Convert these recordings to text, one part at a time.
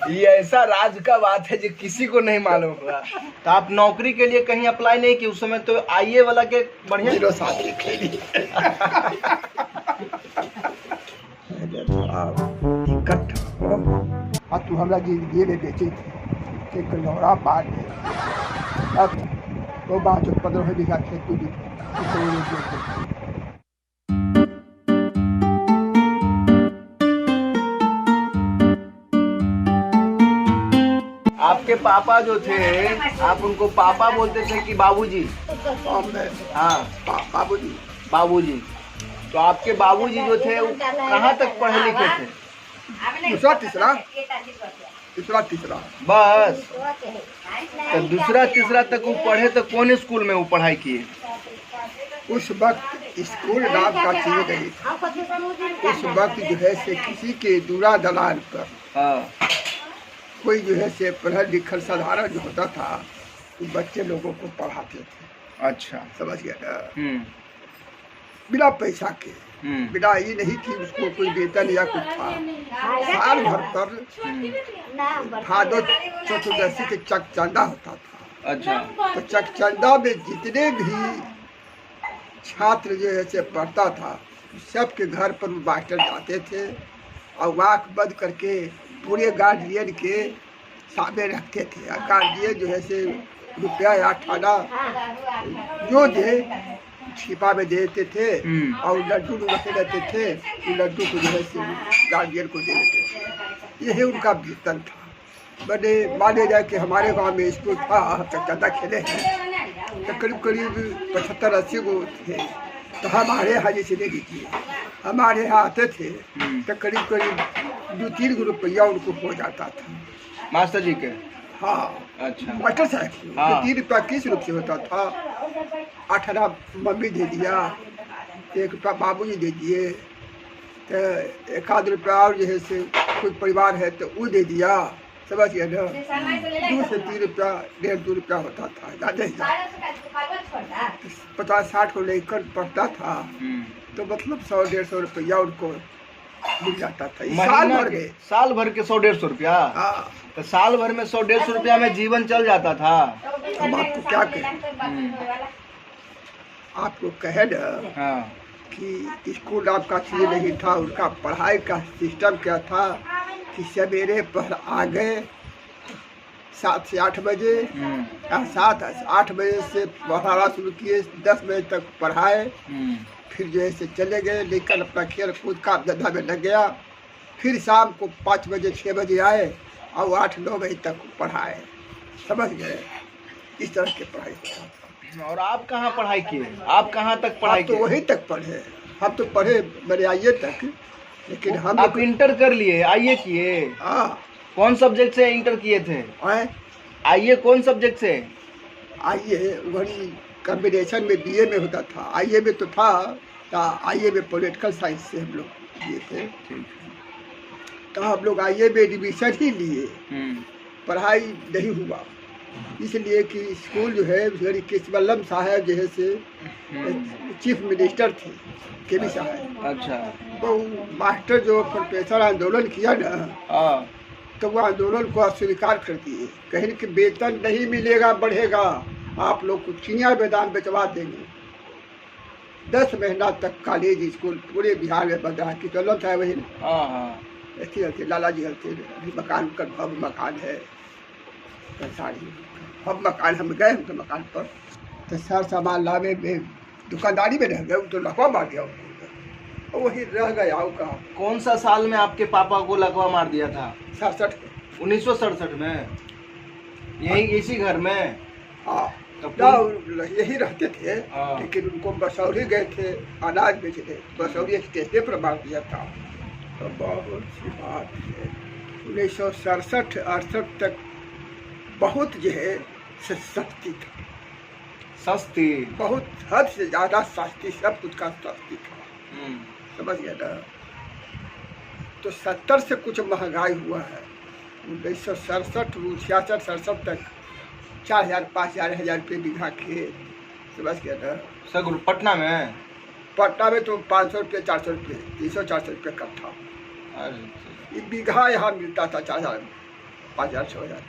ये ऐसा राज का बात है जो किसी को नहीं मालूम होगा। तो आप नौकरी के लिए कहीं अप्लाई नहीं किए उस समय? तो आईए वाला के बढ़िया साथ खेली तू हमरा जिंदगी में बेची थी एक लौड़ा बात है। अब वो बात 15 बीघा खेत को दी। आपके पापा जो थे, आप उनको पापा बोलते थे कि बाबूजी? हाँ, बाबूजी। बाबूजी। तो आपके बाबूजी जो थे वो कहाँ तक पढ़े लिखे थे? दूसरा तीसरा बस। तो दूसरा तीसरा तक वो पढ़े तो कौन स्कूल में वो पढ़ाई किए? उस वक्त स्कूल नाम का चीज नहीं था। उस वक्त जो है से किसी के दूरा दलाल पर कोई जो है से पढ़ा लिखल साधारण जो होता था वो बच्चे लोगों को पढ़ाते थे। अच्छा, समझ गया ना? बिना पैसा के, बिना ये नहीं कि उसको कोई वेतन या कुछ था। साल भर पर भादो चतुर्दशी के चकचंदा होता था। अच्छा। तो चकचंदा में जितने भी छात्र जो है से पढ़ता था सबके घर पर मास्टर जाते थे और आँख बंद करके पूरे गार्जियन के सामने रखते थे। गार्जियन जो है से रुपया या ठाना जो दे छिपा में देते थे और लड्डू रखे रहते थे। वो लड्डू को जो है से गार्जियन को दे देते थे। यही उनका वेतन था। मैंने माने जाए कि हमारे गांव में स्कूल था, चकचंदा खेले हैं तो करीब करीब 75-80 को थे। तो हमारे यहाँ जैसे ले लीजिए, हमारे यहाँ आते थे तो करीब करीब 2-3 रुपया उनको हो जाता था मास्टर जी के। हाँ, अच्छा। मास्टर साहब 3 रुपया 30 रुपये होता था। 18 मम्मी दे दिया, 1 रुपया बाबूजी दे दिए, तो 1 रुपया और जो है से कोई परिवार है तो वो दे दिया। समझ गया ना? 2 से 3 रुपया 1.5-2 रुपया होता था, ज़्यादा ही 50-60 को लेकर पढ़ता था तो मतलब 100-150 रुपया उनको मिल जाता था साल भर के 100-150 रुपया। तो साल भर में 100-150 रुपया में जीवन चल जाता था। हम आपको क्या कहें, आपको कहे ना कि स्कूल आपका चीज नहीं था। उनका पढ़ाई का सिस्टम क्या था कि सवेरे पर आ गए 7 से 8 बजे या 7-8 बजे से पढ़ाना शुरू किए, 10 बजे तक पढ़ाए। फिर जो है से चले गए, लेकर अपना खेल कूद का धंधा में लग गया। फिर शाम को 5 बजे 6 बजे आए और 8-9 बजे तक पढ़ाए। समझ गए? इस तरह की पढ़ाई होता। और आप कहाँ पढ़ाई किए? आप कहाँ तक पढ़ाई किए? तो वहीं तक पढ़े। हम तो पढ़े मेरे आईए तक, लेकिन हम आप इंटर कर लिए, आईए किए? हाँ। कौन सब्जेक्ट से इंटर किए थे? आईए कौन सब्जेक्ट से? आईए वही कॉम्बिनेशन में बीए में होता था। आईए में तो था, आईए में पॉलिटिकल साइंस से हम लोग लिए थे। तो हम लोग आईए में एडमिशन ही लिए, पढ़ाई नहीं हुआ। इसलिए कि स्कूल जो है केशवल्लभ साहब जो है से चीफ मिनिस्टर थे, केवी साहब। अच्छा। तो मास्टर जो प्रोफेसर आंदोलन किया ना, तो वो आंदोलन को अस्वीकार कर दिए। कहीं कि वेतन नहीं मिलेगा, बढ़ेगा, आप लोग को चिड़िया मैदान बेचवा देंगे। 10 महीना तक कॉलेज स्कूल पूरे बिहार में बंद रहा। केशवल्लभ साहब वही ऐसे हलते, लाला जी हलते। अभी मकान का भव्य मकान है, सारी अब मकान हम गए उनके मकान पर तो सर सामान लावे में दुकानदारी में रह गए। तो लकवा मार दिया उनको, वही रह गया। का कौन सा साल में आपके पापा को लकवा मार दिया था? 67 1967 में। यही इसी घर में? हाँ, यही रहते थे। लेकिन उनको बसौरी गए थे अनाज बेचने, बसौरी स्टेशन पर मार दिया था। तो बहुत सी बात है। 1967-68 तक बहुत जो है सस्ती था। सस्ती, बहुत हद से ज़्यादा सस्ती, सब कुछ का सस्ती था। समझ गया ना? तो 70 से कुछ महंगाई हुआ है। 1967 67 तक 4000-5000 रुपये बीघा खेत। समझ गया ना? सर पटना में? पटना में तो 500 रुपये 400 रुपये 300-400 रुपये कट्ठा। ये बीघा यहाँ मिलता था 4,000 5,000 6,000।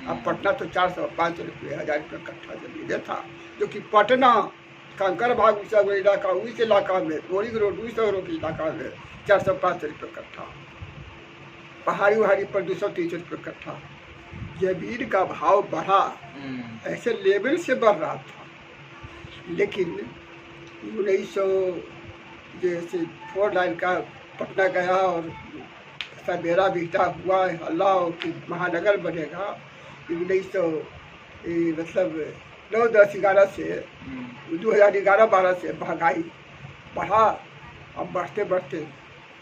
अब पटना तो 400-500 रुपये 1,000 रुपये कट्ठा जमीन था, जो कि पटना कंकर बाग इलाका उस इलाका में बोरिंग रोड उस इलाका में 400-500 रुपये कट्ठा, पहाड़ी वहाड़ी पर 200-300 रुपये कट्ठा। जमीन का भाव बढ़ा, ऐसे लेवल से बढ़ रहा था, लेकिन 1900 जैसे 4 लाइन का पटना गया और सवेरा बीटा हुआ अल्लाह कि महानगर बनेगा 1900 मतलब 9, 10, 11 से 2011-12 से महंगाई बढ़ा। अब बढ़ते बढ़ते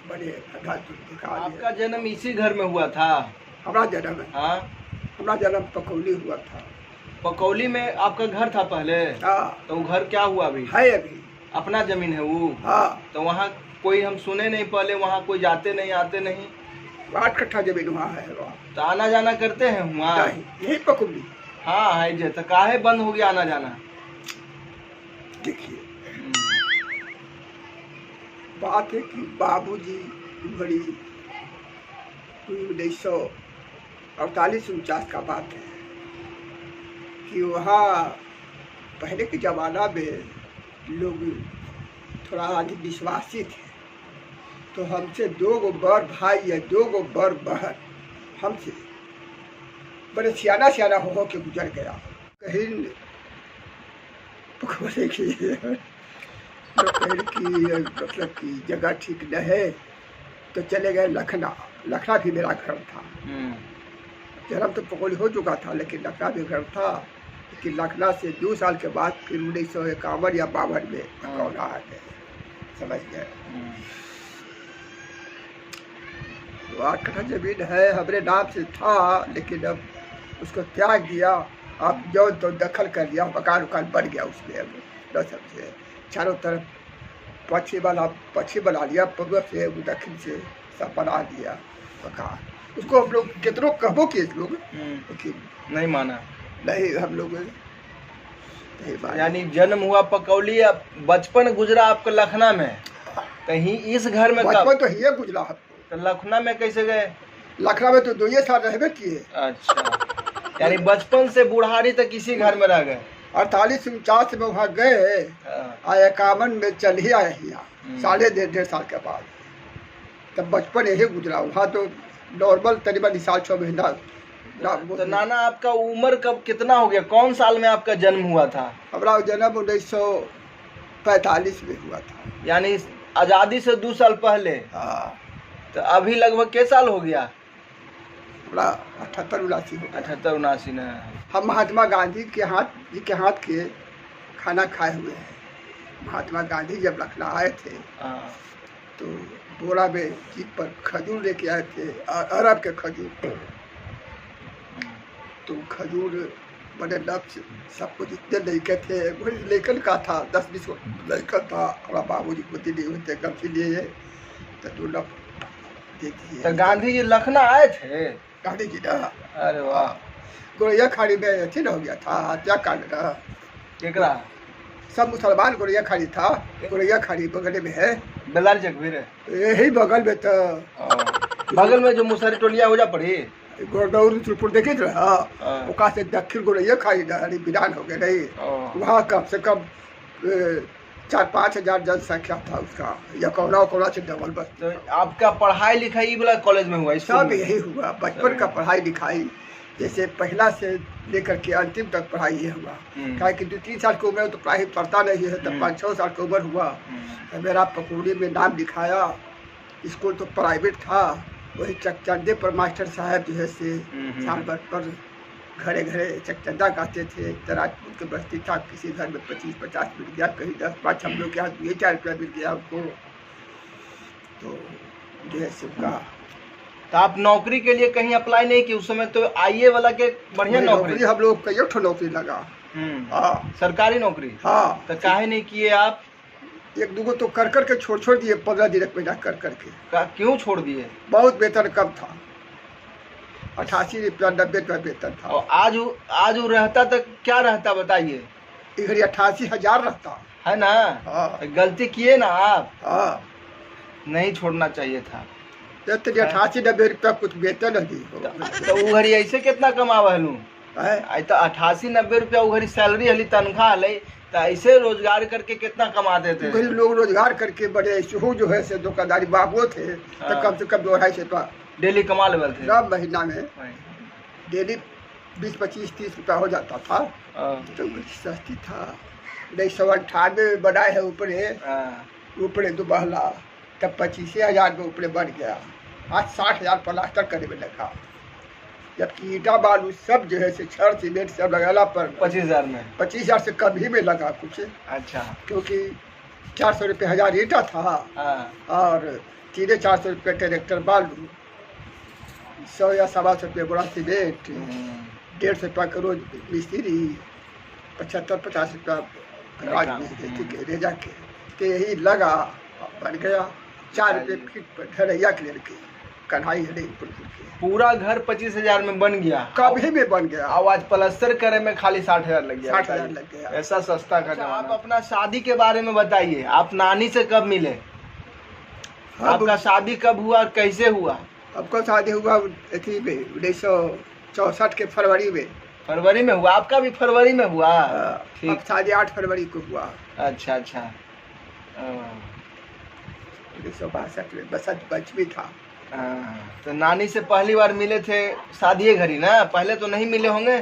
बड़े आपका जन्म इसी घर में हुआ था? हमारा जन्म है, हाँ, हमारा जन्म पकौली हुआ था। पकौली में आपका घर था पहले? हाँ। तो वो घर क्या हुआ अभी? है अभी अपना जमीन है वो? हाँ। तो वहाँ कोई हम सुने नहीं पहले, वहाँ कोई जाते नहीं आते नहीं? 8 कट्ठा जमीन वहाँ है। वहाँ तो आना जाना करते हैं वहाँ? यही पकौली। हाँ है जे, तो काहे बंद हो गया आना जाना? देखिए बात है कि बाबूजी बड़ी 1948-49 का बात है कि वहाँ पहले के ज़माना में लोग थोड़ा अंधविश्वासी थे, तो हमसे 2 गो बड़ भाई या 2 गो बड़ बहन हमसे बड़े सियाना हो के गुजर गया। कहीं पकौड़े की मतलब की जगह ठीक न है तो चले गए लखना भी मेरा घर था। जन्म तो पकौड़ी हो चुका था, लेकिन लखना भी घर था। लेकिन लखना से 2 साल के बाद फिर 1951 या 52 में पकौड़ा आ गए, समझ गए। तो 8 कट्ठा जमीन है हमारे नाम से था, लेकिन अब उसको त्याग दिया। अब जो तो दखल कर लिया, मकान उकान बन गया उसमें। अब सबसे चारों तरफ पश्चिम बना लिया, पूर्व से दक्षिण से सब बना दिया मकान। उसको हम लोग कितनों कहबो किए लोग, लेकिन नहीं माना। नहीं, हम लोग नहीं माना। यानी जन्म हुआ पकौली, बचपन गुजरा आपका लखना में, कहीं इस घर में? बचपन तो ये गुजरा। तो लखना में कैसे गए? लखना में तो 2 साल रहबे किए। अच्छा, यानी बचपन से बुढ़ारी तक इसी घर में रह गए? 48-49 में वहाँ गए, 51 में चल ही आए यहाँ 1.5 साल के बाद। तब बचपन यही गुजरा। वहाँ तो नॉर्मल तकरीबन 6 महीना। तो नाना आपका उम्र कब कितना हो गया? कौन साल में आपका जन्म हुआ था? हमारा जन्म 1945 में हुआ था, यानी आज़ादी से 2 साल पहले। हाँ। तो अभी लगभग कितना साल हो गया? हमारा 78-79 हो गया। 78-79 ने। हम महात्मा गांधी के हाथ के खाना खाए हुए हैं। महात्मा गांधी जब लखनऊ आए थे तो बोरा में जीप पर खजूर लेके आए थे, अरब के खजूर। तो खजूर बड़े लक्ष्य सबको जितने लड़के थे, वही लेकर का था 10-20 लड़का था। हमारा बाबूजी को दिए हुए थे, गमछी लिए तो 2 लफ दे दिए। तो गांधी जी लखनऊ आए थे? गांधी जी ना, अरे वाह। गोरैया खाड़ी में अथी न हो गया था, हत्याकांड ना। केकरा? सब मुसलमान गोरैया खाड़ी था। गोरैया खाड़ी बगल में है, बेलार जगवीर यही बगल में। तो बगल में जो मुसहरी टोलिया हो जा पड़ी गोरडौर देखे ओका से दक्षिण गोरैया खाड़ी विधान हो गए नहीं। वहाँ कम से कम 4-5 हजार जनसंख्या था उसका, या कोना से डबल बस। तो आपका पढ़ाई लिखाई वाला कॉलेज में हुआ? सब यही हुआ। बचपन का पढ़ाई लिखाई जैसे पहला से लेकर के अंतिम तक पढ़ाई ये हुआ। क्या कि 2-3 साल की उम्र में तो पढ़ाई पढ़ता नहीं है, तब 5-6 साल की उम्र हुआ तो मेरा पकौड़ी में नाम लिखाया। स्कूल तो प्राइवेट था, वही चकचंदे पर मास्टर साहब जो है से शाम पर घरे घरे चकचंदा गाते थे। तराजपुर के बस्ती था, किसी घर में 25-50 मिल गया, कहीं 10-5 हम लोग के हाथ 2-4 रुपया मिल गया उनको। तो जो है सबका। तो आप नौकरी के लिए कहीं अप्लाई नहीं किए उस समय? तो आईए वाला के बढ़िया नौकरी हम लोग कई ठो नौकरी लगा। हाँ, सरकारी नौकरी। हाँ। तो काहे नहीं किए आप? 1-2 तो कर के छोड़ दिए, 15 दिन महीना कर करके। क्यों छोड़ दिए? बहुत वेतन कम था, 88 रुपया 90 रुपया वेतन था। और आज वो रहता तो क्या रहता बताइए? 88 हजार रहता है ना। हाँ। गलती किए ना आप। हाँ। नहीं छोड़ना चाहिए था। तो 88-90 रुपया कुछ वेतन है तो उ घड़ी ऐसे कितना कमावा हलू है। आई तो 88-90 रुपया उ घड़ी सैलरी हली तनख्वाह हले तो ऐसे रोजगार करके कितना कमाते थे गरीब लोग रोजगार करके बड़े शुरू जो है से दुकानदारी बाबू थे तो हाँ। कम से कम 2-2.5 रुपया डेली कमा लेवल थे 9 महीना में डेली 20-25-30 रुपया हो जाता था। हाँ, तो बड़ी सस्ती था। 1998 में बनाए है ऊपरे हाँ, ऊपरे दुबहला तब 25,000 में ऊपरे बन गया। आज 60,000 प्लास्टर करे में लगा, जबकि ईटा बालू सब जो है से छड़ सीमेंट सब लगाला पर 25,000 में 25,000 से कम ही में लगा कुछ, अच्छा क्योंकि 400 रुपये 1000 ईटा था हाँ, और 300-400 रुपये ट्रैक्टर बालू, 100 या 125 रुपये बोरा सीमेंट, 150 रुपया का रोज मिस्त्री, 75-50 रुपया राज में देती के रेजा के यही लगा बन गया। 4 रुपये फीट पर ढलैया के लिए कढ़ाई है पूरा घर 25,000 में बन गया। कभी में बन गया। अब आज प्लास्टर करे में खाली 60,000 लग गया। 60,000 लग गया। ऐसा सस्ता का जमाना। आप अपना शादी के बारे में बताइए, आप नानी से कब मिले, आपका शादी कब हुआ और कैसे हुआ? आपको शादी हुआ अथी में 1964 के फरवरी में। फरवरी में हुआ? आपका भी फरवरी में हुआ? अब ठीक। शादी 8 फरवरी को हुआ। अच्छा अच्छा। 1962 में बसंत पंचमी था। तो नानी से पहली बार मिले थे शादी घड़ी ना? पहले तो नहीं मिले होंगे?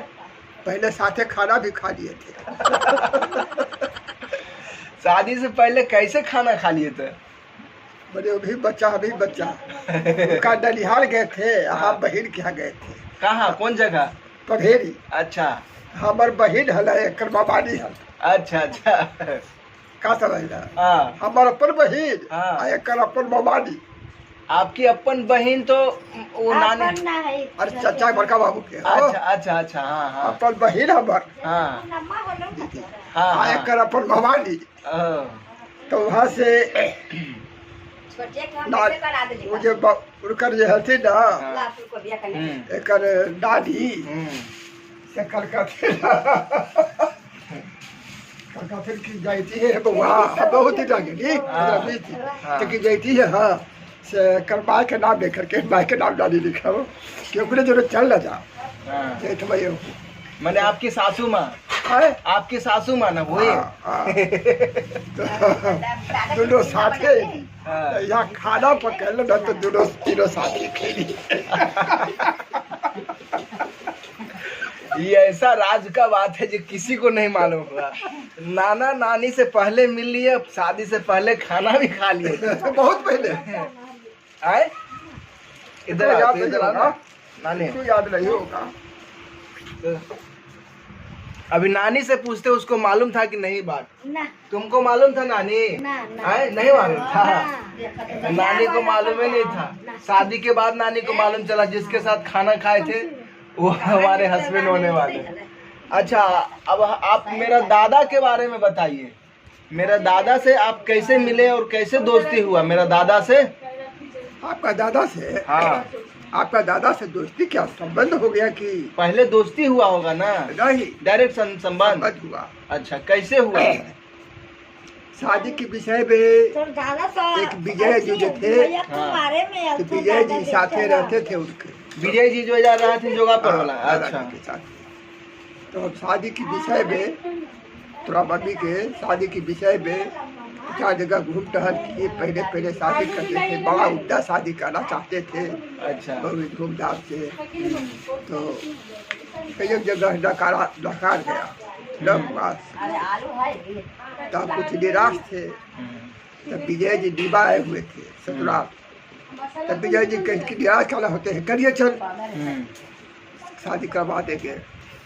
पहले साथे खाना भी खा लिए थे। शादी से पहले कैसे खाना खा लिए थे? बड़े अभी बच्चा उनका डलिहाल गए थे, हम बहिन के यहाँ गए थे। कहाँ, कौन जगह? पभेरी। अच्छा। हमार बहिन हल एकर मामानी हल। अच्छा अच्छा। का समझला? हाँ। हमार अपन बहिन हाँ। आ एकर अपन मामानी। आपकी अपन बहन तो वो नानी? अरे चाचा बड़का बाबू के। अच्छा अच्छा अच्छा। हाँ हाँ अपन बहिन हमार हाँ दीदी हाँ आ हाँ। एकर अपन मामानी। तो वहाँ से मुझे उनकर जो हथी ना एकर दादी से कलकत्ते की जाती है वहाँ बहुत ही लगे तो की जाती है। हाँ से कर माँ के नाम लेकर के माँ के नाम डाली लिखा हो क्योंकि जो चल रहा था तो भाई मैंने आपकी सासू माँ है आपकी सासू माँ ना वही? दोनों साथे यहाँ खाना पकड़ लो ना तो दोनों तीनों साथे खेली। ये ऐसा राज का बात है जो किसी को नहीं मालूम होगा। नाना नानी से पहले मिल लिए, शादी से पहले खाना भी खा लिए। बहुत पहले आए इधर याद याद नहीं होगा। नानी क्यों याद नहीं होगा? अभी नानी से पूछते उसको मालूम था कि नहीं बात? ना तुमको मालूम था नानी? ना आए नहीं मालूम था? नानी को मालूम ही नहीं था। शादी के बाद नानी को मालूम चला जिसके साथ खाना खाए थे वो हमारे हस्बैंड होने वाले। अच्छा, अब आप मेरा दादा के बारे में बताइए। मेरा दादा से आप कैसे मिले और कैसे दोस्ती हुआ मेरा दादा से? आपका दादा से? हाँ। आपका दादा से दोस्ती क्या संबंध हो गया कि? पहले दोस्ती हुआ होगा ना? नहीं, डायरेक्ट संबंध हुआ। अच्छा, कैसे हुआ? शादी के विषय में एक विजय जी जो थे तो विजय जी साथे रहते थे उनके। विजय जी जो जा रहे थे जोगापुर वाला? अच्छा। के साथ तो शादी के विषय में थोड़ा मम्मी के शादी के विषय में 4 जगह घूम टहल किए। पहले शादी करते थे, बड़ा उल्टा शादी करना चाहते थे। अच्छा। बहुत धूमधाम से। तो कई जगह नकार गया तब कुछ निराश थे। तब विजय जी डिबा आए हुए थे ससुराल। तब विजय जी कहीं निराश काला होते हैं, करिए चल शादी करवा देंगे।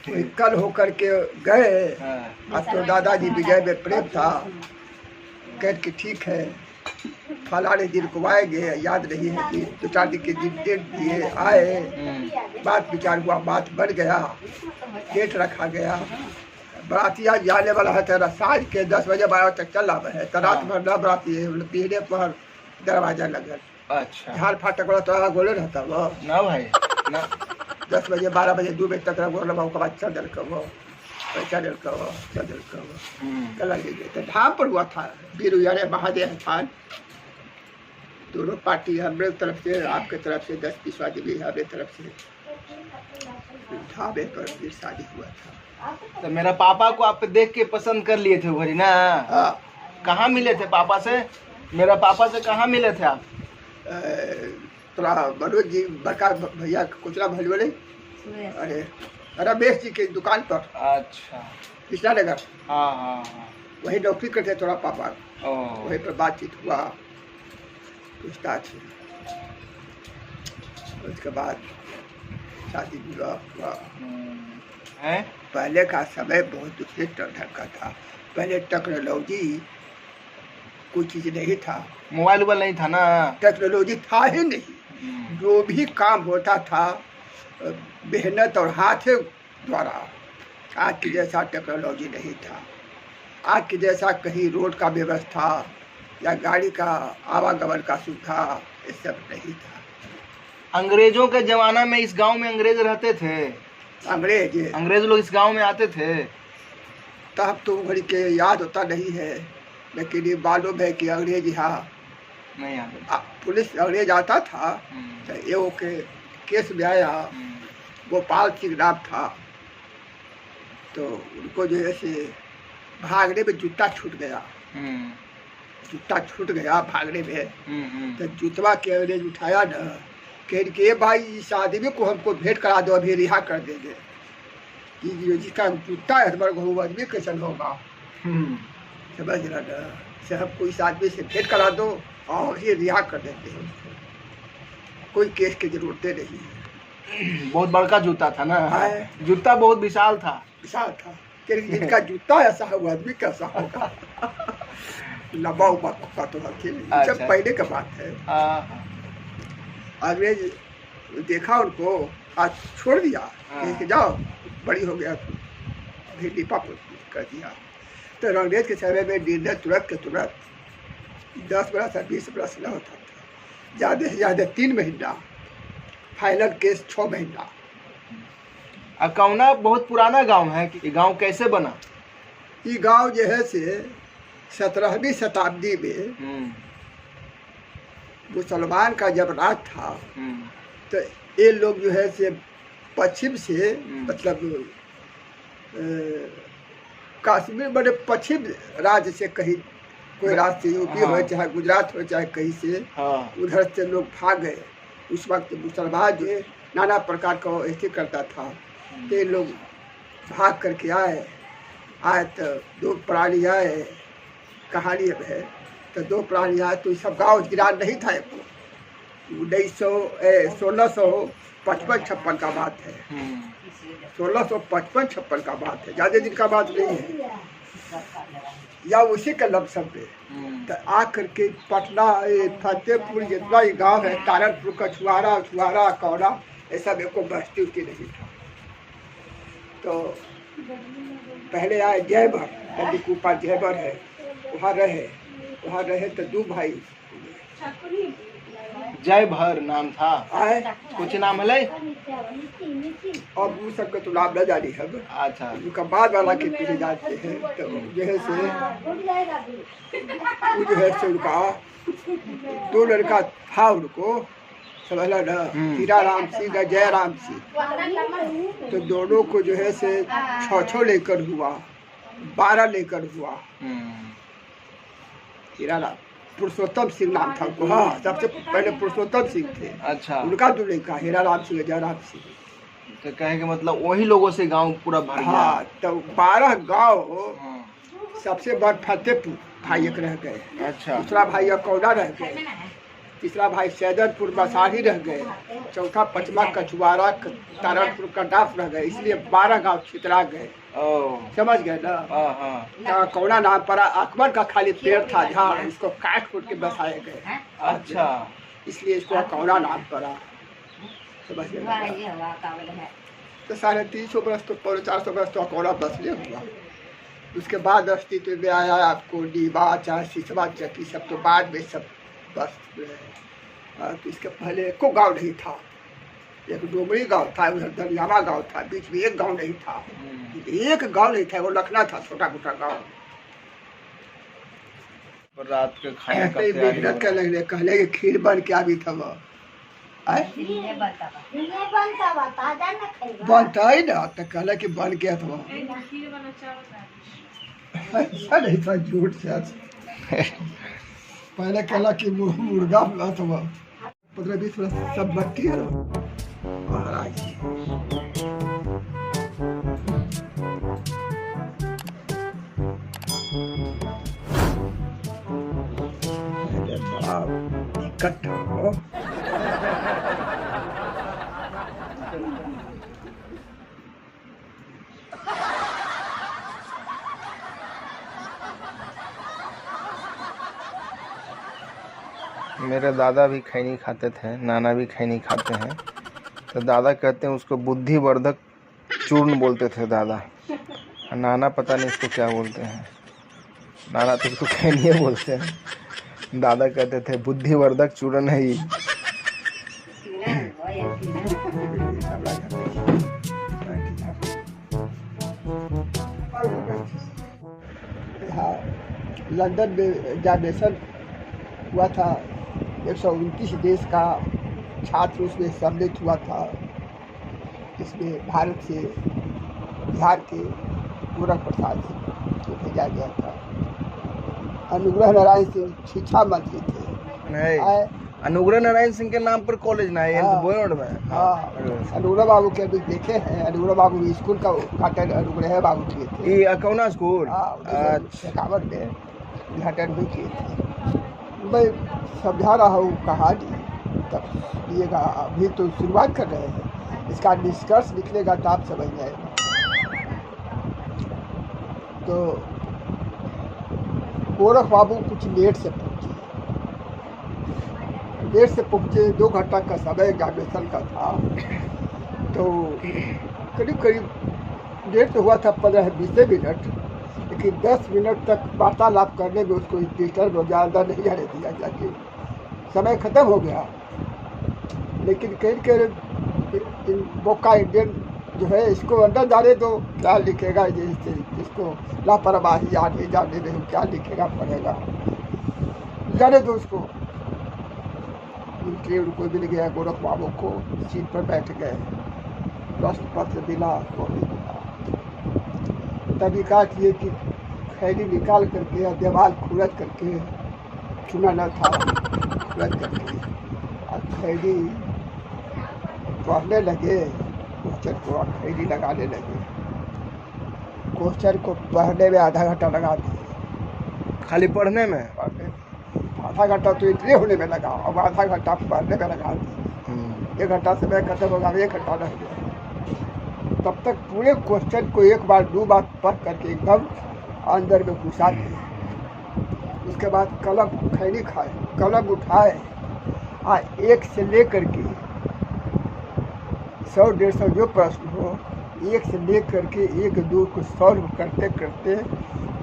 वही कल होकर के गए। अब तो दादाजी विजय में प्रेम था, कह के ठीक है फलाने दिन को आएंगे, याद नहीं है कि 2-4 दिन के दिन डेट दिए, आए, बात विचार हुआ, बात बढ़ गया, डेट रखा गया। बरातिया जाने वाला है तेरा साँझ के 10 बजे 12 तक चल रहा है। तो रात भर ना बराती पीढ़े पर दरवाजा लगल। अच्छा। झाल फाटक वाला तो गोले रहता वो ना भाई ना। 10 बजे 12 बजे 2 बजे तक गोल लगा के बाद चल कहो तो धाम पर हुआ था वीर महादेव स्थान। दोनों पार्टी हमारे तरफ से, आपके तरफ से 10-20 आदमी, हमारे तरफ से ढाबे पर भी शादी हुआ था। तो मेरा पापा को आप देख के पसंद कर लिए थे भरी ना? हाँ। कहाँ मिले थे पापा से? मेरा पापा से कहाँ मिले थे आप? थोड़ा मनोज जी बड़का भैया कुचला भैया बोले, अरे रमेश जी की दुकान पर। अच्छा। कृष्णा नगर। हाँ हाँ हाँ। वही नौकरी करते थोड़ा पापा, ओह। वहीं पर बातचीत हुआ, पूछताछ। उसके बाद शादी विवाह हुआ। है? पहले का समय बहुत दूसरे ढंग का था। पहले टेक्नोलॉजी कोई चीज़ नहीं था, मोबाइल वोबाइल नहीं था ना? टेक्नोलॉजी था ही नहीं। जो भी काम होता था मेहनत और हाथ द्वारा। आज की जैसा टेक्नोलॉजी नहीं था। आज की जैसा कहीं रोड का व्यवस्था या गाड़ी का आवागमन का सुविधा ये सब नहीं था। अंग्रेजों के जमाना में इस गांव में अंग्रेज रहते थे? अंग्रेज लोग इस गांव में आते थे? तब तो घड़ी के याद होता नहीं है, लेकिन ये मालूम है कि अंग्रेज यहाँ नहीं आते। पुलिस अंग्रेज आता था। तो ये के केस में आया, गोपाल सिंह नाम था। तो उनको जो है से भागने में जूता छूट गया। जूता छूट गया भागने में। तो जूतवा के अंग्रेज उठाया न, कह के भाई इस आदमी को हमको भेंट करा दो, अभी रिहा कर देंगे। कि जिसका जूता है हमारे वो आदमी कैसन होगा, समझ रहा न, से हमको इस आदमी से भेंट करा दो और ये रिहा कर देते हैं उसको, कोई केस की जरूरत नहीं। बहुत बड़का जूता था ना? है। जूता बहुत विशाल था। विशाल था। जिनका जूता ऐसा है वो आदमी कैसा होगा। लंबा उबा का तो अच्छा। जब पहले का बात है। अंग्रेज देखा उनको, आज छोड़ दिया कि जाओ बड़ी हो गया, फिर लिपा कर दिया। तो अंग्रेज के समय में निर्णय तुरंत के तुरंत 10 बरस या 20 बरस न होता था, ज़्यादा से ज़्यादा 3 महीना, फाइनल केस 6 महीना। अकौना बहुत पुराना गांव है कि गांव कैसे बना? ये गांव जो है से 17वीं शताब्दी में मुसलमान का जब राज था, तो ये लोग जो है से पश्चिम से, मतलब कश्मीर बड़े पश्चिम राज्य से, कहीं कोई राज्य से, यूपी हो चाहे गुजरात हो चाहे कहीं से, उधर से लोग भाग गए। उस वक्त मुसलमान जो है नाना प्रकार का ऐसे करता था। ये लोग भाग करके आए तो 2 प्राणी आए, कहानी अब है। तो 2 प्राणी आए तो सब गाँव गिरा नहीं था। 1655-56 का बात है। 1655-56 का बात है, ज़्यादा दिन का बात नहीं है, या उसी का लमसम पे। तो आ करके पटना, फतेहपुर, जितना ही गांव है, तारनपुर का छुआरा कौड़ा, ऐसा मेरे को बस्ती उसकी नहीं था। तो पहले आए जयभर, नदी के ऊपर जयभर है, वहाँ रहे तो 2 भाई। जयभर नाम था? आए कुछ नाम है और वो सबका तो नाम न जानी है। अच्छा। उनका बाद वाला के पीछे जाते हैं। तो जो है से वो जो है से उनका 2 लड़का था, उनको समझला ना, हीरा राम सिंह या जयराम सिंह। तो दोनों को जो है से 6 लेकर हुआ, 12 लेकर हुआ। हीरा राम, पुरुषोत्तम सिंह नाम था उनको। हाँ, सबसे पहले पुरुषोत्तम सिंह थे। अच्छा। उनका 2 लड़का, हीरा राम सिंह, जयराम सिंह। तो कहे के मतलब वही लोगों से गांव पूरा भर गया। हाँ, तो 12 गांव। सबसे बड़ फतेहपुर भाई एक रह गए। अच्छा। दूसरा भाई अकौड़ा रह गए, तीसरा भाई सैदरपुर बसाही रह गए, चौथा 5वां कछुआरा तारनपुर का डाफ रह गए। इसलिए 12 गांव छितरा गए। समझ गए ना? तो कौड़ा नाम पड़ा। अकबर का खाली पेड़ था, झाड़, उसको काट कूट के बसाए गए। अच्छा, इसलिए इसको कौड़ा नाम पड़ा। समझ गए? तो 350 बरस तो 400 बरस तो अकौड़ा बसले हुआ। उसके बाद अस्तित्व में आया आपको नीबा, चाहे सिसवा, चकी, सब तो बाद में सब बस। तो इसके पहले एको गांव नहीं था। एक डोमरी गांव था, उधर दरियावा गांव था, बीच में एक गांव नहीं था। एक गांव नहीं था, वो लखना था, छोटा मोटा गांव। और रात के खाने का ऐसे तैयारी मेहनत कर लगे, कहले कि खीर बन के अभी था वो बनता ही ना, तो कहले कि बन के था ऐसा नहीं था, झूठ से पहले कहला कि मुर्गा बना था वो 15-20 वर्ष सब बट्टी है महाराज बड़ा दिक्कत हो। मेरे दादा भी खैनी खाते थे, नाना भी खैनी खाते हैं। तो दादा कहते हैं उसको बुद्धिवर्धक चूर्ण बोलते थे दादा, और नाना पता नहीं इसको क्या बोलते हैं। नाना तो इसको खैनी बोलते हैं, दादा कहते थे बुद्धिवर्धक चूर्ण है ये। हाँ, लंदन में एग्जामिनेशन हुआ था, 129 देश का छात्र उसमें सम्मिलित हुआ था। इसमें भारत से, बिहार के गोरख प्रसाद को भेजा गया था। अनुग्रह नारायण सिंह शिक्षा मंत्री थे। अनुग्रह नारायण सिंह के नाम पर कॉलेज ना है बोयड में। हाँ, अनुग्रह बाबू के अभी देखे हैं, अनुग्रह बाबू स्कूल का उद्घाटन अनुग्रह बाबू किए थे। ये कौना स्कूल? 51 में उद्घाटन भी किए थे। मैं समझा रहा हूँ कहानी, तब ये अभी तो शुरुआत कर रहे हैं, इसका निष्कर्ष निकलेगा तो आप समझ जाएगा। तो गोरख बाबू कुछ लेट से पहुँचे, 2 घंटा का समय एग्जामिनेशन का था। तो करीब डेट तो हुआ था 15-20 मिनट, लेकिन 10 मिनट तक वार्तालाप करने में उसको टीचर को ज़्यादा नहीं जाने दिया जाके समय ख़त्म हो गया। लेकिन कहीं मौका इंडियन जो है इसको अंदर जाने दो, क्या लिखेगा जैसे इसको लापरवाही आने जाने दो, क्या लिखेगा पड़ेगा, जाने दो उसको। उनको मिल गया, गोरख बाबू को सीट पर बैठ गए, प्रश्न पत्र दिला तो तभी कहा किए कि खैनी निकाल करके या दीवार खुरच करके चुना न था, खुरच करके और खैनी पढ़ने लगे, क्वेश्चन को और खैनी लगाने लगे। क्वेश्चन को पढ़ने में आधा घंटा लगा दिए। खाली पढ़ने में? आधा घंटा तो इतने होने में लगा, अब आधा घंटा पढ़ने में लगा दिए। 1 घंटा समय खत्म होगा, 1 घंटा रह गया। तब तक पूरे क्वेश्चन को 1 बार 2 बार पढ़ करके एकदम अंदर में घुसा दिए। उसके बाद कलम खैनी खाए, कलम उठाए, 1 से लेकर के 100-150 जो प्रश्न हो, 1 से लेकर के 1-2 को सॉल्व करते करते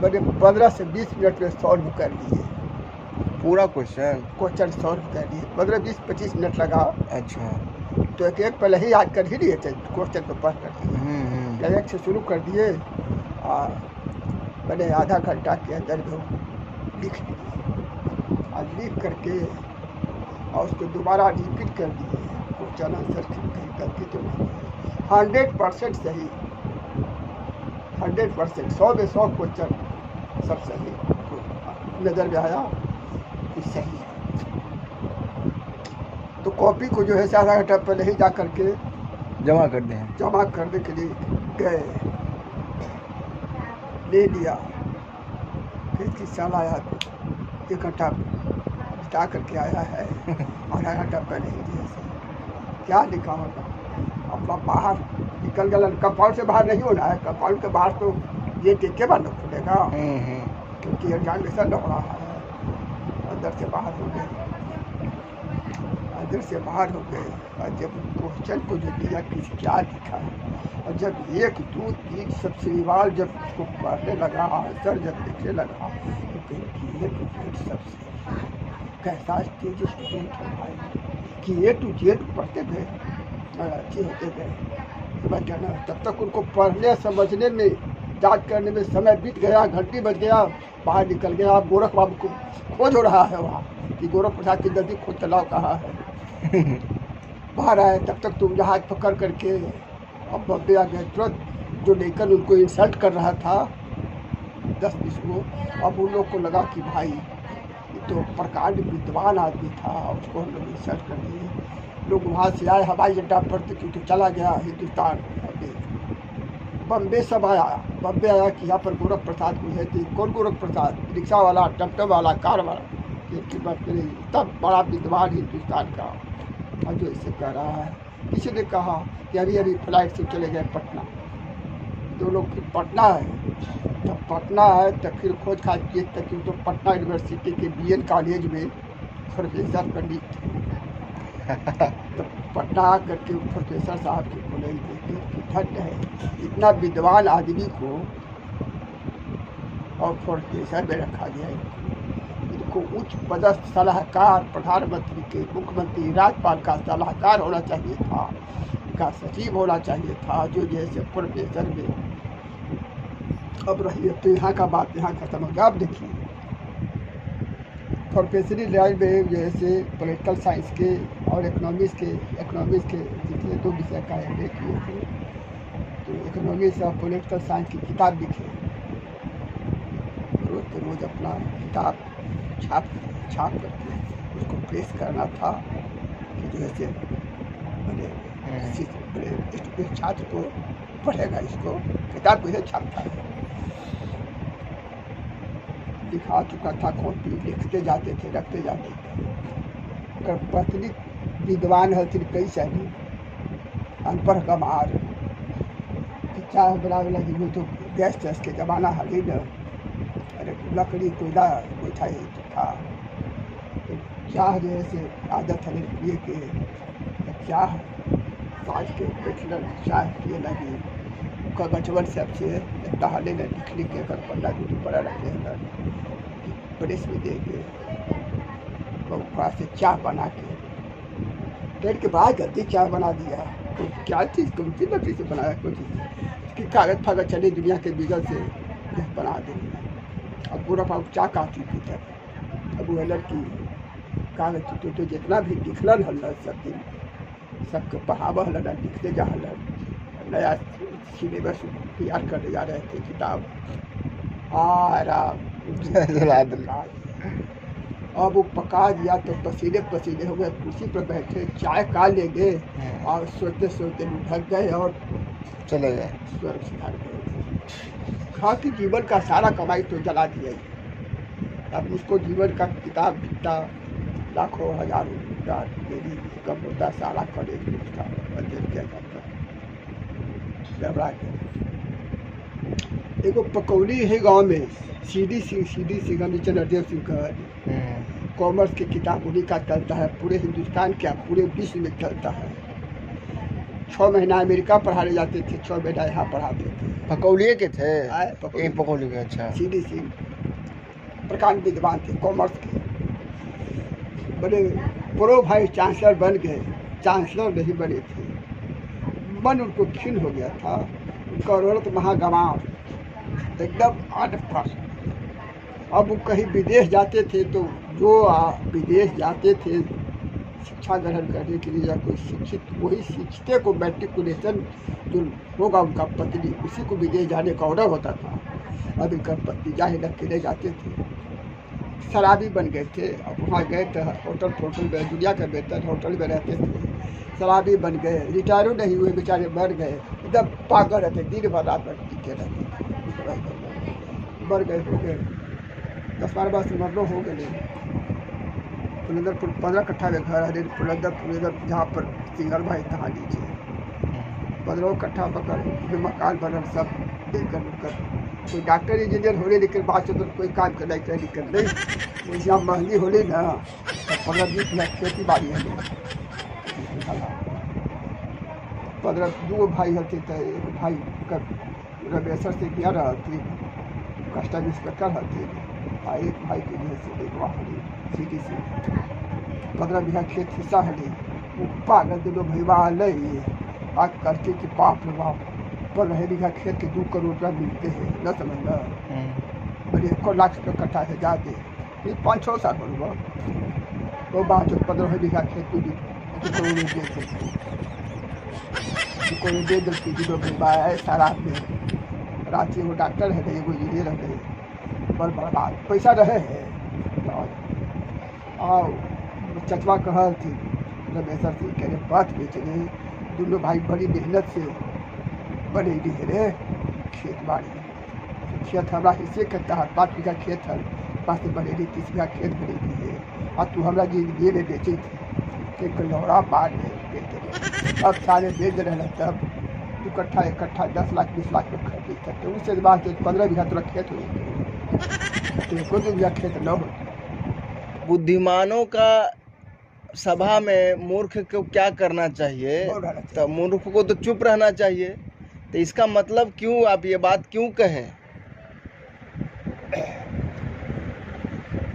मैंने 15 से 20 मिनट में सॉल्व कर लिए। पूरा क्वेश्चन सॉल्व कर लिए, 15-20-25 मिनट लगा। अच्छा, तो एक पहले ही याद कर ही लिए थे, क्वेश्चन तो पढ़ कर दिए। 1 से शुरू कर दिए और मैंने आधा घंटा के अंदर में लिख दिए और लिख करके और उसको दोबारा रिपीट कर दिए। क्वेश्चन आंसर करके तो 100% सही, 100%, 100 में 100 क्वेश्चन सब सही नज़र में आया कि सही है। तो कॉपी को जो है आधा घंटा पहले ही जा करके जमा करने के लिए गए, ले लिया। फिर किस साल आया, 1 घंटा बिता करके आया है, आधा घंटा पहले ही दिया। क्या लिखा होगा, अपना बाहर निकल गया। कंपाउंड से बाहर नहीं होना है, कंपाउंड के बाहर तो ये टिके बार खुलेगा, क्योंकि एग्जामिनेशन हो रहा है। अंदर से बाहर हो गए, अंदर से बाहर हो गए। और जब क्वेश्चन को जो दिया कि क्या लिखा है, और जब 1, 2, 3 सब सवाल जब उसको पढ़ने लगा, आंसर जब लिखने लगा, तो कहीं सबसे कैसा स्टेज स्टूडेंट है भाई कि A to Z पढ़ते गए और अच्छे होते गए। समझ जाना, तब तक उनको पढ़ने समझने में जांच करने में समय बीत गया, घंटी बज गया, बाहर निकल गया। गोरख बाबू को खोज हो रहा है वहाँ कि गोरख प्रसाद की नदी खोज तालाब कहाँ है। बाहर आए तब तक तुम जहाज पकड़ करके अब बम्बे आ गए। तुरंत जो लेकर उनको इंसल्ट कर रहा था 10-20 को, अब उन लोग को लगा कि भाई ये तो प्रकांड विद्वान आदमी था, उसको हम लोग इंसल्ट कर दिए। लोग वहाँ से आए हवाई अड्डा पर, क्योंकि चला गया हिंदुस्तान। बम्बे सब आया, बम्बे आया कि यहाँ पर गोरख प्रसाद को है। कौन गोरख प्रसाद? रिक्शा वाला, टमटम वाला, कार वाला, की बात करें तब बड़ा विद्वान हिंदुस्तान का। और जो इसे कह रहा है, किसी ने कहा कि अभी अभी फ्लाइट से चले गए पटना। दो लोग फिर पटना है, तब पटना है तब फिर खोज खाज किए तक तो पटना यूनिवर्सिटी के BN कॉलेज में प्रोफेसर पंडित तो पटना आकर के प्रोफेसर साहब के कॉलेज देखे धन्य है, इतना विद्वान आदमी को और प्रोफेसर में रखा गया। इनको उच्च पदस्थ सलाहकार, प्रधानमंत्री के, मुख्यमंत्री, राज्यपाल का सलाहकार होना चाहिए था, का सचिव होना चाहिए था, जो जैसे प्रोफेसर में। अब रही तो यहाँ का बात यहाँ खत्म हो गया। अब देखिए प्रोफेसरी लाइन में जैसे पॉलिटिकल साइंस के और इकोनॉमिक्स के जितने 2 विषय का MA किए थे, तो इकोनॉमिक्स और पॉलिटिकल साइंस की किताब लिखे। रोज़ के रोज़ अपना किताब छाप करके उसको प्रेस करना था कि जैसे बड़े छात्र को पढ़ेगा, इसको किताब को छापता है। दिखा चुका था, कॉपी लिखते जाते थे, रखते जाते थे। पत्नी विद्वान हथिन कई सैनी, अनपढ़ कमार, चाह बना लगी वो तो गैस तैस के जमाना हाली न। अरे लकड़ी कोयला गोइठा था, तो चाह जैसे आदत है पिए के, चाह साज के बैठल चाह पिए लगी। कगचवन सबसे टहले न लिख के कर पढ़ना भी पड़ा रहते हैं, प्रेस में दे के थोड़ा से चाय बना के डेढ़ के बाद गद्दी चाय बना दिया। तो क्या चीज़ कौन सी लकड़ी से बनाया, कोई चीज़ कि कागज फागज चले दुनिया के बिगल से बना देंगे। अब पूरा पाप चाय काटी पीता, अब वो लड़की कागज तो जितना भी लिखलन हल सब दिन सबके पढ़ावा हल लिखते जा हल, नया सिलेबस तैयार करने जा रहे थे किताब। अब वो पका दिया तो पसीने पसीने हो गए, कुर्सी पर बैठे चाय का ले गए और सोचते सोचते ढक गए और चले गए, स्वर्ग सिधार गए। खा की जीवन का सारा कमाई तो जला दिया। अब उसको जीवन का किताब बिकता लाखों हजारों रुपया मेरी कम होता, सारा कॉलेज बिकता, क्या करता घबरा के। एगो पकौड़ी है गांव में, सीडी सिंह नरदेव सिंह का कॉमर्स की किताब उन्हीं का चलता है, पूरे हिंदुस्तान क्या पूरे विश्व में चलता है। 6 महीना अमेरिका पढ़ाने जाते थे, 6 महीना यहाँ पढ़ाते थे। पकौड़िए के थे, पकौड़ी के। अच्छा, सीडी सिंह प्रकांड विद्वान थे, कॉमर्स के बड़े प्रो वाइस चांसलर बन गए, चांसलर नहीं बने थे। मन उनको खिन हो गया था, उनका औरत महागवार एकदम अनपढ़। अब वो कहीं विदेश जाते थे तो जो विदेश जाते थे शिक्षा ग्रहण करने के लिए या कोई शिक्षित, वही शिक्षित को मैट्रिकुलेशन जो होगा उनका पत्नी, उसी को विदेश जाने का ऑर्डर होता था। अब इनका पत्नी जाहिर अकेले जाते थे, शराबी बन गए थे। अब वहाँ गए तो होटल में, दुनिया का बेहतर होटल में रहते थे, शराबी बन गए, रिटायरो नहीं हुए, बेचारे मर गए, एकदम पागल रहते, दिन भर रात भर पीते रहते, मर गए, हो गए 10-12 वर्ष मरनो हो गए। पुलंदरपुर 15 कट्ठा में घर है, पुलंदर जहाँ पर सिंगर भाई कहाँ लीजिए 15 कट्ठा बकर मकान बनल, सब देकर कोई डॉक्टर इंजीनियर होने लेकिन बात तो कोई काम करना चाहिए निकल नहीं, वैसे आप महंगी होने ना 15-20 लाख खेती बाड़ी है। 2 भाई होते थे, एक भाई रमेश्वर से किया रहा थी, कस्टम इंस्पेक्टर होती, और एक भाई के लिए से एक वहाँ सीटी से 15 बीघा खेत हिस्सा है। वो पागल दोनों भैया नहीं आ करके कि बाप रे बाप पर रहे बीघा खेत के 2 करोड़ रुपया मिलते हैं न समझना। बड़े 1 लाख रुपये कट्ठा है जाते ये 5-6 साल बोलूँगा वो बात 15 बीघा खेत को 2 करोड़ दे देती जो है सारा में रांची वो डॉक्टर है एगो इंजीनियर है बड़ बर्बाद पैसा रहे है। और चचवा कहल थी रमेश्वर सिंह के बात बेचने दोनों भाई बड़ी मेहनत से बने रे खेत बाड़ी खेत हमारा हिस्से के तहत 5 बीघा खेत है 5 बनेली 30 बीघा खेत बनेली है और तू हमारा ये ले बेची थी एक लौड़ा बाढ़ बेचते अब सारे बेच रहे तब 2 कट्ठा 1 कट्ठा 10 लाख 20 लाख में खरीदी सकते उससे बाद 15 बीघा तुरा खेत हो तो कोई बीघा खेत न हो। बुद्धिमानों का सभा में मूर्ख को क्या करना चाहिए? तो मूर्ख को तो चुप रहना चाहिए। तो इसका मतलब क्यों आप ये बात क्यों कहें?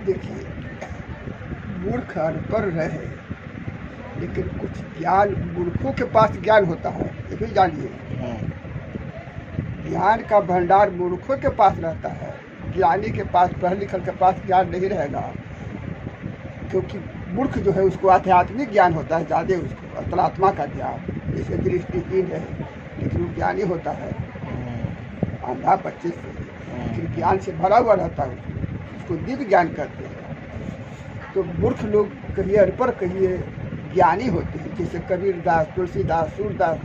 देखिए मूर्ख अनपढ़ रहे लेकिन कुछ ज्ञान मूर्खों के पास ज्ञान होता है ये भी जानिए। ज्ञान का भंडार मूर्खों के पास रहता है ज्ञानी के पास पढ़े लिखल के पास ज्ञान नहीं रहेगा क्योंकि मूर्ख जो है उसको आध्यात्मिक ज्ञान होता है ज़्यादा उसको अंतरात्मा का ज्ञान जैसे दृष्टिहीन है लेकिन वो ज्ञानी होता है अंधा बच्चे से लेकिन ज्ञान से भरा हुआ रहता है उसको दिव्य ज्ञान करते हैं। तो मूर्ख लोग कहिए अनपढ़ कहिए ज्ञानी होते हैं जैसे कबीरदास तुलसीदास सूरदास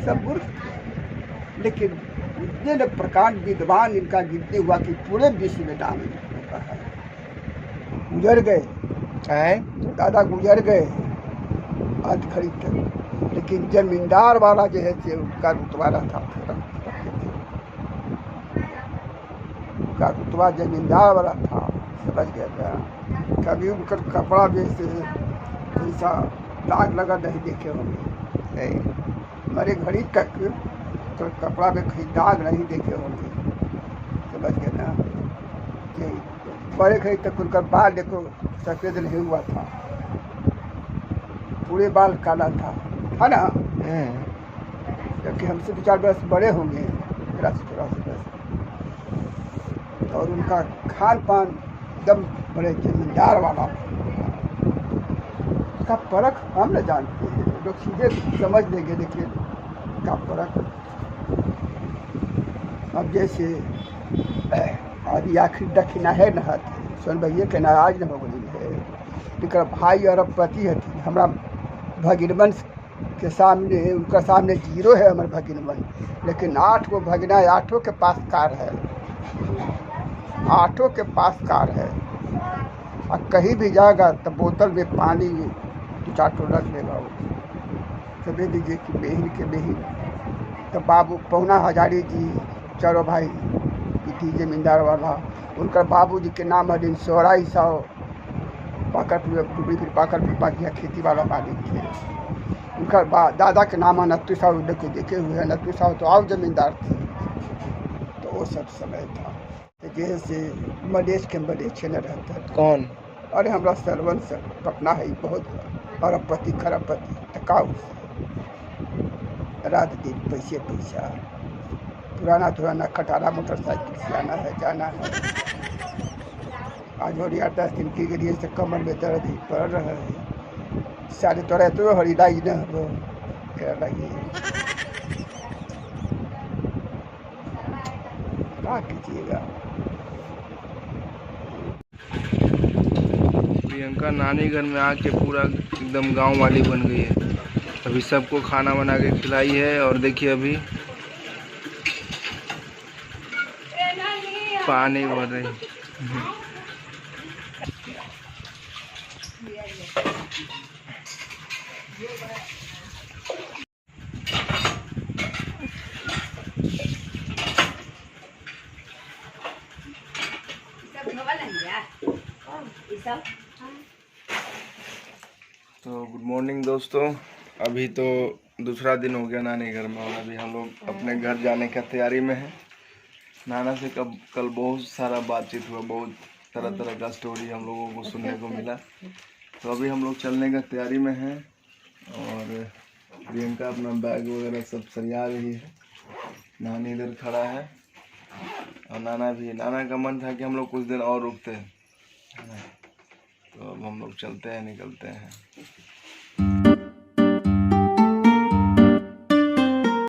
सब मूर्ख थे लेकिन इतने न प्रकार विद्वान इनका गिनती हुआ कि पूरे विश्व में नाम होता है। गुजर गए तो दादा गुजर गए आज खरीद तक लेकिन जमींदार वाला जो है से उनका रुतबा था उनका रुतबा जमींदार वाला था समझ गया था। कभी उनका कपड़ा बेचते ऐसा दाग लगा नहीं देखे होंगे हमारे घड़ी तक तो कपड़ा में कहीं दाग नहीं देखे होंगे समझ गए ना कि बड़े घड़ी तक उनका बाल देखो सफ़ेद नहीं हुआ था पूरे बाल काला था है ना क्योंकि हमसे 2-4 वर्ष बड़े होंगे 83-84 वर्ष और उनका खान पान एकदम बड़े जमींदार वाला का फर्क हम न जानते हैं लोग सीधे समझ लेंगे लेकिन का फर्क अब जैसे आज आखिर दक्षिणा है न सोन भैया के नाराज न हो गई है लेकिन भाई अरबपति है हमारा भगिनवन के सामने उनका सामने 0 है हमारे भगिनवन लेकिन 8 गो भगिना 8 के पास कार है 8 के पास कार है और कहीं भी जाएगा तो बोतल में पानी 2-4 ठो रख लेगा वो समझ लीजिए कि बेहिन के बेहिन तो बाबू पौना हजारी जी चारों भाई थी जमींदार वाला उनका बाबूजी के नाम है 100 पाकर पीपा किया खेती वाला मालिक थे उनका दादा के नाम है नत्तू साहू को देखे हुए हैं नत्तू साहू तो और जमींदार थे तो वो सब समय था तो जैसे मलेश के मलेश न रहता था कौन अरे हमारा सरवन सर पटना है बहुत अरबपति खरबपति टकाऊ रात दिन पैसा पुराना खटारा मोटरसाइकिल से आना है जाना है आज और 8-10 दिन के लिए से कमर में दर्द ही पड़ रहा है सारे तो रहते हो हरिदाई न हो कह रही क्या कीजिएगा। प्रियंका नानी घर में आके पूरा एकदम गांव वाली बन गई है। अभी सबको खाना बना के खिलाई है और देखिए अभी पानी भर रही है। तो गुड मॉर्निंग दोस्तों, अभी तो दूसरा दिन हो गया नानी घर में और अभी हम लोग अपने घर जाने का तैयारी में हैं। नाना से कल बहुत सारा बातचीत हुआ, बहुत तरह का स्टोरी हम लोगों को सुनने को मिला। तो अभी हम लोग चलने का तैयारी में हैं और प्रियंका अपना बैग वगैरह सब सरिया रही है। नानी इधर खड़ा है और नाना भी। नाना का मन था कि हम लोग कुछ दिन और रुकते हैं, तो अब हम लोग चलते हैं, निकलते हैं।